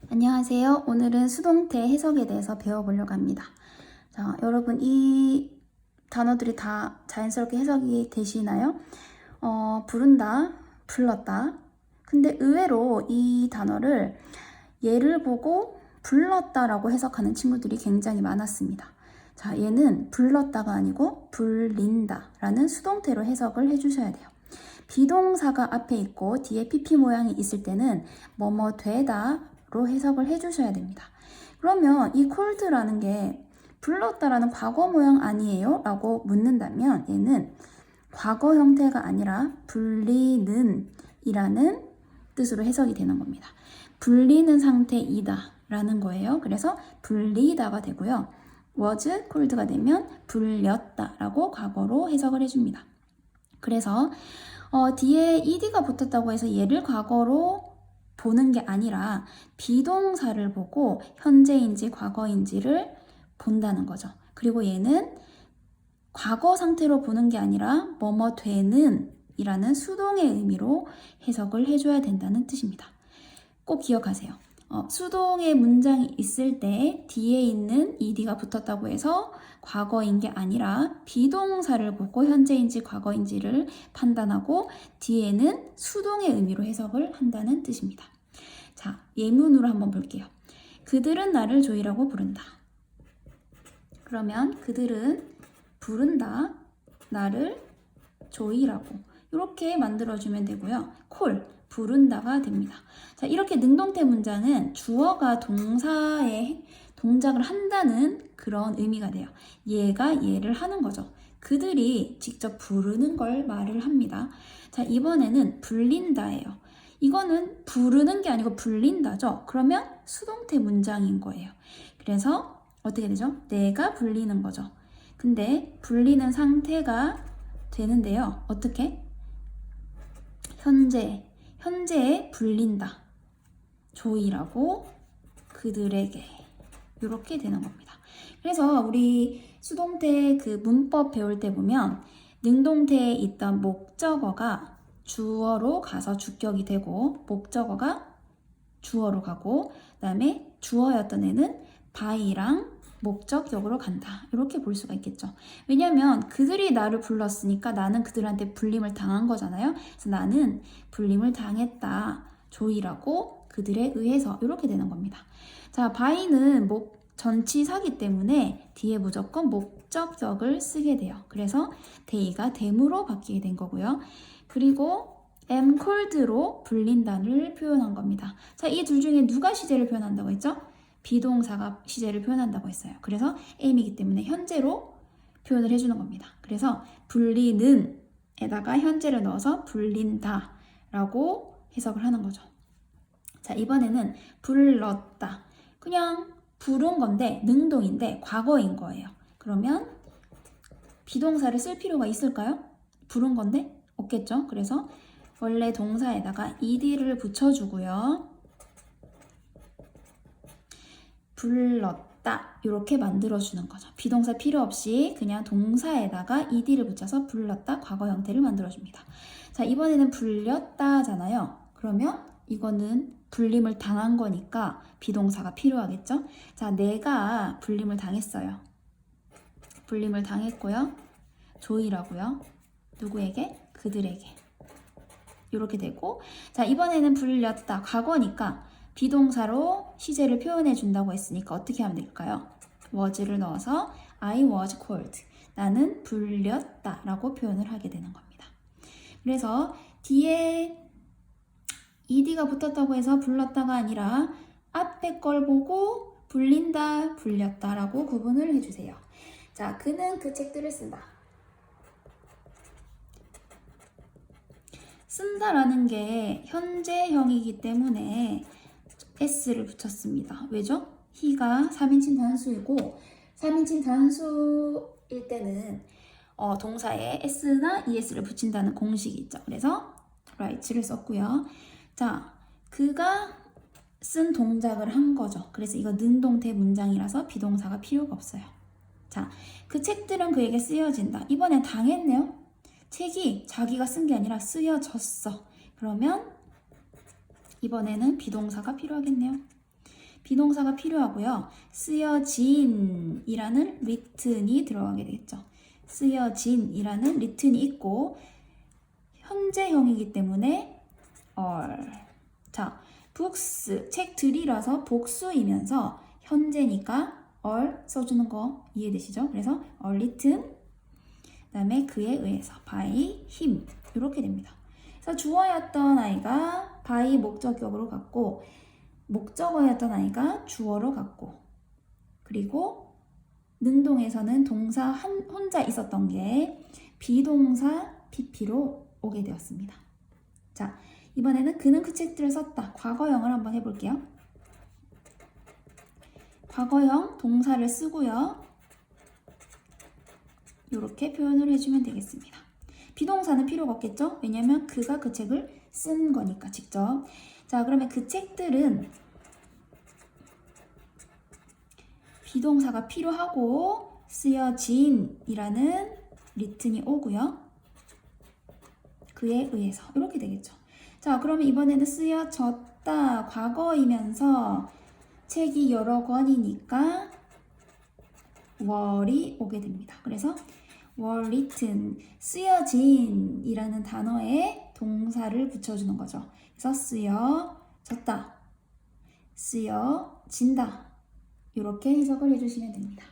안녕하세요. 오늘은 수동태 해석에 대해서 배워보려고 합니다. 자, 여러분 이 단어들이 다 자연스럽게 해석이 되시나요? 부른다, 불렀다. 근데 의외로 이 단어를 얘를 보고 불렀다라고 해석하는 친구들이 굉장히 많았습니다. 자, 얘는 불렀다가 아니고 불린다라는 수동태로 해석을 해주셔야 돼요. 비동사가 앞에 있고 뒤에 PP 모양이 있을 때는 뭐뭐 되다 로 해석을 해주셔야 됩니다. 그러면 이 cold라는 게 불렀다라는 과거 모양 아니에요? 라고 묻는다면 얘는 과거 형태가 아니라 불리는 이라는 뜻으로 해석이 되는 겁니다. 불리는 상태이다 라는 거예요. 그래서 불리다가 되고요. was cold가 되면 불렸다 라고 과거로 해석을 해줍니다. 그래서 뒤에 ed가 붙었다고 해서 얘를 과거로 보는 게 아니라 비동사를 보고 현재인지 과거인지를 본다는 거죠. 그리고 얘는 과거 상태로 보는 게 아니라 뭐뭐 되는 이라는 수동의 의미로 해석을 해줘야 된다는 뜻입니다. 꼭 기억하세요. 수동의 문장이 있을 때 뒤에 있는 ed가 붙었다고 해서 과거인 게 아니라 비동사를 보고 현재인지 과거인지를 판단하고 뒤에는 수동의 의미로 해석을 한다는 뜻입니다. 자, 예문으로 한번 볼게요. 그들은 나를 조이라고 부른다. 그러면 그들은 부른다, 나를 조이라고 이렇게 만들어주면 되고요. call, 부른다가 됩니다. 자, 이렇게 능동태 문장은 주어가 동사의 동작을 한다는 그런 의미가 돼요. 얘가 얘를 하는 거죠. 그들이 직접 부르는 걸 말을 합니다. 자, 이번에는 불린다예요. 이거는 부르는 게 아니고 불린다죠. 그러면 수동태 문장인 거예요. 그래서 어떻게 되죠? 내가 불리는 거죠. 근데 불리는 상태가 되는데요. 어떻게? 현재에 불린다. 조이라고 그들에게 이렇게 되는 겁니다. 그래서 우리 수동태 그 문법 배울 때 보면 능동태에 있던 목적어가 주어로 가서 주격이 되고 목적어가 주어로 가고 그다음에 주어였던 애는 by랑 목적격으로 간다. 이렇게 볼 수가 있겠죠. 왜냐하면 그들이 나를 불렀으니까 나는 그들한테 불림을 당한 거잖아요. 그래서 나는 불림을 당했다. 조이라고 그들에 의해서 이렇게 되는 겁니다. 자, by는 전치사기 때문에 뒤에 무조건 목적격을 쓰게 돼요. 그래서 they가 them으로 바뀌게 된 거고요. 그리고 am called로 불린다를 표현한 겁니다. 자, 이 둘 중에 누가 시제를 표현한다고 했죠? 비동사가 시제를 표현한다고 했어요. 그래서 am이기 때문에 현재로 표현을 해주는 겁니다. 그래서 불리는 에다가 현재를 넣어서 불린다 라고 해석을 하는 거죠. 자, 이번에는 불렀다. 그냥 부른 건데 능동인데 과거인 거예요. 그러면 비동사를 쓸 필요가 있을까요? 부른 건데 없겠죠. 그래서 원래 동사에다가 ed를 붙여주고요. 불렀다 이렇게 만들어주는 거죠. 비동사 필요 없이 그냥 동사에다가 ed를 붙여서 불렀다 과거 형태를 만들어줍니다. 자, 이번에는 불렸다잖아요. 그러면 이거는 불림을 당한 거니까 비동사가 필요하겠죠. 자, 내가 불림을 당했어요. 불림을 당했고요. 조이라고요. 누구에게? 그들에게. 이렇게 되고, 자, 이번에는 불렸다 과거니까 비동사로 시제를 표현해 준다고 했으니까 어떻게 하면 될까요? was를 넣어서 I was cold. 나는 불렸다 라고 표현을 하게 되는 겁니다. 그래서 뒤에 ed가 붙었다고 해서 불렀다가 아니라 앞에 걸 보고 불린다, 불렸다 라고 구분을 해주세요. 자, 그는 그 책들을 쓴다. 쓴다라는 게 현재형이기 때문에 s를 붙였습니다. 왜죠? he가 3인칭 단수이고 3인칭 단수일 때는 동사에 s나 es를 붙인다는 공식이 있죠. 그래서 write를 썼고요. 자, 그가 쓴 동작을 한 거죠. 그래서 이거 능동태 문장이라서 비동사가 필요가 없어요. 자, 그 책들은 그에게 쓰여진다. 이번엔 당했네요. 책이 자기가 쓴 게 아니라 쓰여졌어. 그러면 이번에는 비동사가 필요하겠네요. 비동사가 필요하고요. 쓰여진이라는 written이 들어가게 되겠죠. 쓰여진이라는 written이 있고 현재형이기 때문에 all. 자, books, 책들이라서 복수이면서 현재니까 all 써주는 거 이해되시죠? 그래서 all written, 그 다음에 그에 의해서 by him 이렇게 됩니다. 그래서 주어였던 아이가 by 목적격으로 갔고 목적어였던 아이가 주어로 갔고 그리고 능동에서는 동사 혼자 있었던 게 비동사 pp로 오게 되었습니다. 자, 이번에는 그는 그 책들을 썼다. 과거형을 한번 해볼게요. 과거형 동사를 쓰고요. 이렇게 표현을 해주면 되겠습니다. 비동사는 필요가 없겠죠? 왜냐하면 그가 그 책을 쓴 거니까 직접. 자, 그러면 그 책들은 비동사가 필요하고 쓰여진이라는 written이 오고요. 그에 의해서 이렇게 되겠죠. 자, 그러면 이번에는 쓰여졌다. 과거이면서 책이 여러 권이니까 were이 오게 됩니다. 그래서 were written, 쓰여진이라는 단어에 동사를 붙여주는 거죠. 그래서 쓰여졌다, 쓰여진다 이렇게 해석을 해주시면 됩니다.